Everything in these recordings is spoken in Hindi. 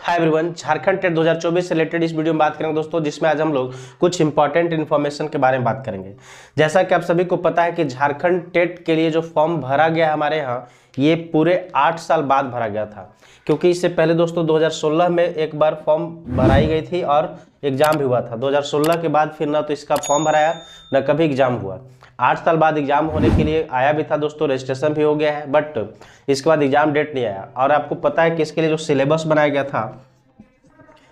हाय एवरीवन, झारखंड टेट 2024 से रिलेटेड इस वीडियो में बात करेंगे दोस्तों, जिसमें आज हम लोग कुछ इंपॉर्टेंट इन्फॉर्मेशन के बारे में बात करेंगे। जैसा कि आप सभी को पता है कि झारखंड टेट के लिए जो फॉर्म भरा गया हमारे यहाँ, ये पूरे 8 साल बाद भरा गया था। क्योंकि इससे पहले दोस्तों 2016 में एक बार फॉर्म भराई गई थी और एग्जाम भी हुआ था। 2016 के बाद फिर ना तो इसका फॉर्म भराया न कभी एग्जाम हुआ। 8 साल बाद एग्जाम होने के लिए आया भी था दोस्तों, रजिस्ट्रेशन भी हो गया है, बट इसके बाद एग्जाम डेट नहीं आया। और आपको पता है कि इसके लिए जो सिलेबस बनाया गया था,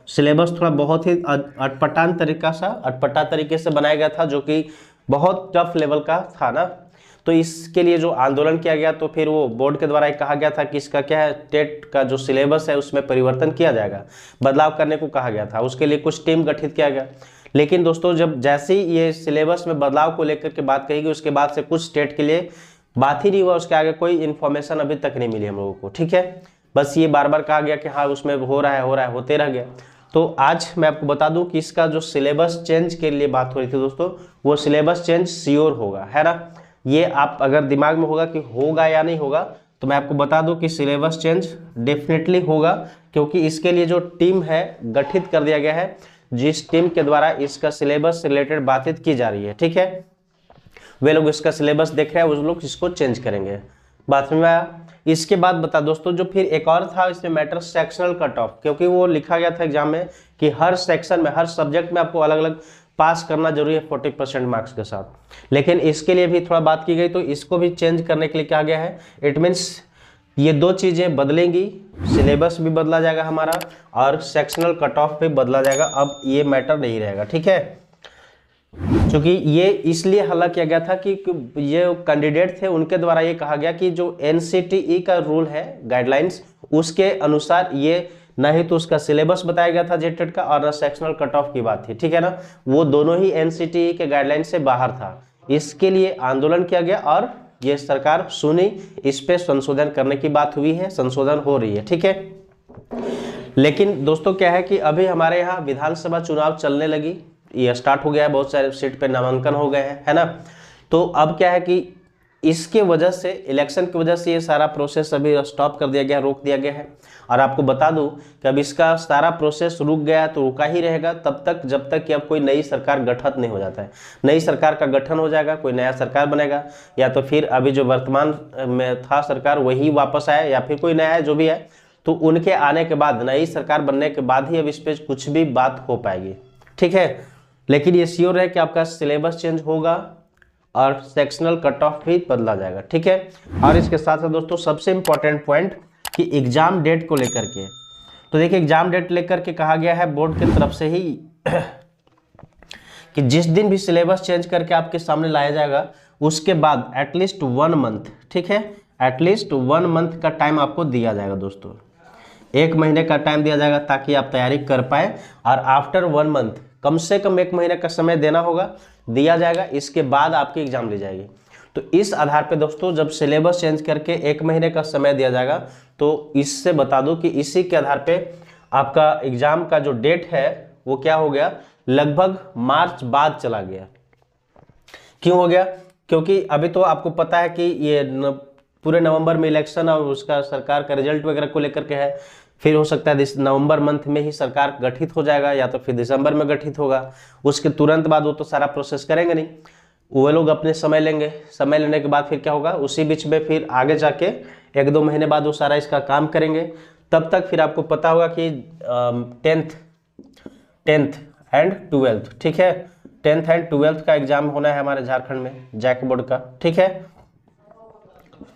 सिलेबस थोड़ा बहुत ही अटपटा तरीके से बनाया गया था, जो कि बहुत टफ लेवल का था ना। तो इसके लिए जो आंदोलन किया गया, तो फिर वो बोर्ड के द्वारा कहा गया था कि इसका क्या है, टेट का जो सिलेबस है उसमें परिवर्तन किया जाएगा, बदलाव करने को कहा गया था। उसके लिए कुछ टीम गठित किया गया। लेकिन दोस्तों जब जैसे ही ये सिलेबस में बदलाव को लेकर के बात कही गई, उसके बाद से कुछ स्टेट के लिए बात ही नहीं हुआ। उसके आगे कोई इन्फॉर्मेशन अभी तक नहीं मिली हम लोगों को, ठीक है। बस ये बार बार कहा गया कि हाँ उसमें हो रहा है होते रह गया। तो आज मैं आपको बता दूं कि इसका जो सिलेबस चेंज के लिए बात हो रही थी दोस्तों, वो सिलेबस चेंज श्योर होगा, है ना। ये आप अगर दिमाग में होगा कि होगा या नहीं होगा, तो मैं आपको बता दूं कि सिलेबस चेंज डेफिनेटली होगा। क्योंकि इसके लिए जो टीम है गठित कर दिया गया है, जिस टीम के द्वारा इसका सिलेबस से रिलेटेड बातचीत की जा रही है, ठीक है। वे लोग इसका सिलेबस देख रहे हैं, उस लोग इसको चेंज करेंगे। बात में आया। इसके बाद बता दोस्तों, जो फिर एक और था इसमें मैटर सेक्शनल कट ऑफ, क्योंकि वो लिखा गया था एग्जाम में कि हर सेक्शन में, हर सब्जेक्ट में आपको अलग अलग पास करना जरूरी है 40% मार्क्स के साथ। लेकिन इसके लिए भी थोड़ा बात की गई, तो इसको भी चेंज करने के लिए कहा गया है। इट मीन्स ये दो चीजें बदलेंगी, सिलेबस भी बदला जाएगा हमारा और सेक्शनल कट ऑफ भी बदला जाएगा। अब ये मैटर नहीं रहेगा, ठीक है। क्योंकि ये इसलिए हल्ला किया गया था कि ये कैंडिडेट थे, उनके द्वारा ये कहा गया कि जो एनसीटीई का रूल है, गाइडलाइंस, उसके अनुसार ये ना ही तो उसका सिलेबस बताया गया था जेटेट का, और ना सेक्शनल कट ऑफ की बात थी, ठीक है ना। वो दोनों ही एनसीटीई के गाइडलाइन से बाहर था। इसके लिए आंदोलन किया गया और ये सरकार सुनी, इस पे संशोधन करने की बात हुई है, संशोधन हो रही है, ठीक है। लेकिन दोस्तों क्या है कि अभी हमारे यहाँ विधानसभा चुनाव चलने लगी, ये स्टार्ट हो गया है, बहुत सारे सीट पे नामांकन हो गए हैं, है ना। तो अब क्या है कि इसके वजह से, इलेक्शन की वजह से ये सारा प्रोसेस अभी स्टॉप कर दिया गया, रोक दिया गया है। और आपको बता दूं कि अब इसका सारा प्रोसेस रुक गया, तो रुका ही रहेगा तब तक जब तक कि अब कोई नई सरकार गठित नहीं हो जाता है। नई सरकार का गठन हो जाएगा, कोई नया सरकार बनेगा, या तो फिर अभी जो वर्तमान में था सरकार वही वापस आए, या फिर कोई नया है जो भी है, तो उनके आने के बाद, नई सरकार बनने के बाद ही अब इस पर कुछ भी बात हो पाएगी, ठीक है। लेकिन ये श्योर है कि आपका सिलेबस चेंज होगा और सेक्शनल कट ऑफ भी बदला जाएगा, ठीक है। और इसके साथ साथ दोस्तों सबसे इंपॉर्टेंट पॉइंट कि एग्जाम डेट को लेकर के, तो देखिए एग्जाम डेट लेकर के कहा गया है बोर्ड की तरफ से ही कि जिस दिन भी सिलेबस चेंज करके आपके सामने लाया जाएगा, उसके बाद एटलीस्ट 1 मंथ, ठीक है, एटलीस्ट 1 मंथ का टाइम आपको दिया जाएगा दोस्तों। 1 महीने का टाइम दिया जाएगा ताकि आप तैयारी कर पाए, और आफ्टर 1 मंथ कम से कम 1 महीने का समय देना होगा, दिया जाएगा। इसके बाद आपकी एग्जाम ली जाएगी। तो इस आधार पे दोस्तों जब सिलेबस चेंज करके 1 महीने का समय दिया जाएगा, तो इससे बता दूं कि इसी के आधार पे आपका एग्जाम का जो डेट है वो क्या हो गया, लगभग मार्च बाद चला गया। क्यों हो गया? क्योंकि अभी तो आपको पता है कि ये पूरे नवंबर में इलेक्शन और उसका सरकार का रिजल्ट वगैरह को लेकर के है। फिर हो सकता है नवंबर मंथ में ही सरकार गठित हो जाएगा, या तो फिर दिसंबर में गठित होगा। उसके तुरंत बाद वो तो सारा प्रोसेस करेंगे नहीं, वो लोग अपने समय लेंगे। समय लेने के बाद फिर क्या होगा, उसी बीच में फिर आगे जाके 1-2 महीने बाद वो सारा इसका काम करेंगे। तब तक फिर आपको पता होगा कि 10th एंड 12th, ठीक है, 10th एंड 12th का एग्जाम होना है हमारे झारखंड में, जैक बोर्ड का, ठीक है,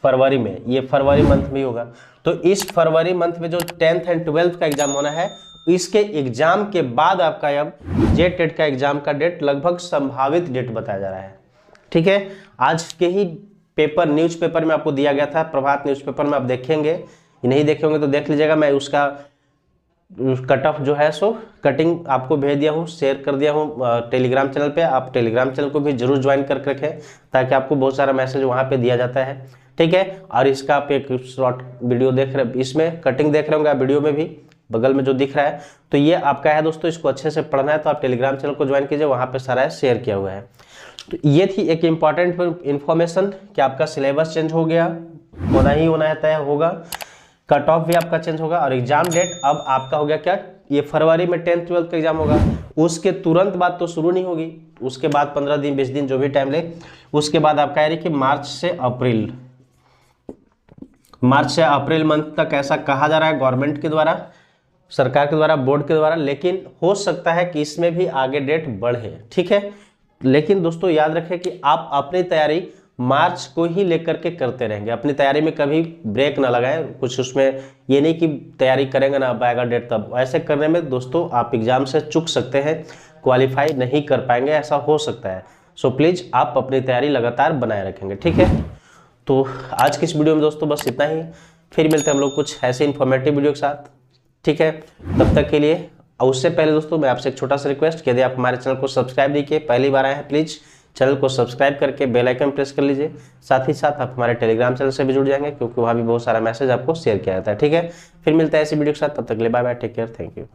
फरवरी में। ये फरवरी मंथ में होगा। तो इस फरवरी मंथ में जो 10th एंड 12th का एग्जाम होना है, इसके एग्जाम के बाद आपका अब जेटेट का एग्जाम का डेट लगभग संभावित डेट बताया जा रहा है, ठीक है। आज के ही पेपर, न्यूज़पेपर में आपको दिया गया था, प्रभात न्यूज़पेपर में आप देखेंगे, नहीं देखे होंगे तो देख लीजिएगा। मैं उसका कट ऑफ जो है सो कटिंग आपको भेज दिया हूँ, शेयर कर दिया हूँ टेलीग्राम चैनल पे। आप टेलीग्राम चैनल को भी जरूर ज्वाइन करके रखें, ताकि आपको बहुत सारा मैसेज वहाँ पे दिया जाता है, ठीक है। और इसका आप एक शॉर्ट वीडियो देख रहे, इसमें कटिंग देख रहे होंगे आप वीडियो में भी, बगल में जो दिख रहा है, तो ये आपका है दोस्तों। इसको अच्छे से पढ़ना है तो आप टेलीग्राम चैनल को ज्वाइन कीजिए, वहाँ पे सारा शेयर किया हुआ है। तो ये थी एक इम्पॉर्टेंट इन्फॉर्मेशन कि आपका सिलेबस चेंज हो गया, होना ही होना है, तय होगा। कट ऑफ भी आपका चेंज होगा और एग्जाम डेट अब आपका हो गया क्या, ये फरवरी में 10th 12th का एग्जाम होगा, उसके तुरंत बाद तो शुरू नहीं होगी, उसके बाद 15 दिन 20 दिन जो भी टाइम ले, उसके बाद आपका है कि मार्च से अप्रैल मंथ तक ऐसा कहा जा रहा है गवर्नमेंट के द्वारा, सरकार के द्वारा, बोर्ड के द्वारा। लेकिन हो सकता है कि इसमें भी आगे डेट बढ़े, ठीक है। लेकिन दोस्तों याद रखें कि आप अपनी तैयारी मार्च को ही लेकर के करते रहेंगे, अपनी तैयारी में कभी ब्रेक ना लगाएं कुछ, उसमें ये नहीं कि तैयारी करेंगे ना अब आएगा डेट तब, ऐसे करने में दोस्तों आप एग्जाम से चूक सकते हैं, क्वालिफाई नहीं कर पाएंगे, ऐसा हो सकता है। सो प्लीज़ आप अपनी तैयारी लगातार बनाए रखेंगे, ठीक है। तो आज की इस वीडियो में दोस्तों बस इतना ही, फिर मिलते हैं हम लोग कुछ ऐसे इन्फॉर्मेटिव वीडियो के साथ, ठीक है। तब तक के लिए, और उससे पहले दोस्तों मैं आपसे एक छोटा सा रिक्वेस्ट, यदि आप हमारे चैनल को सब्सक्राइब नहीं किए, पहली बार आए हैं, प्लीज़ चैनल को सब्सक्राइब करके बेल आइकन प्रेस कर लीजिए। साथ ही साथ आप हमारे टेलीग्राम चैनल से भी जुड़ जाएंगे, क्योंकि वहाँ भी बहुत सारा मैसेज आपको शेयर किया जाता है, ठीक है। फिर मिलता है ऐसी वीडियो के साथ, तब तक के लिए bye bye, take care, thank you.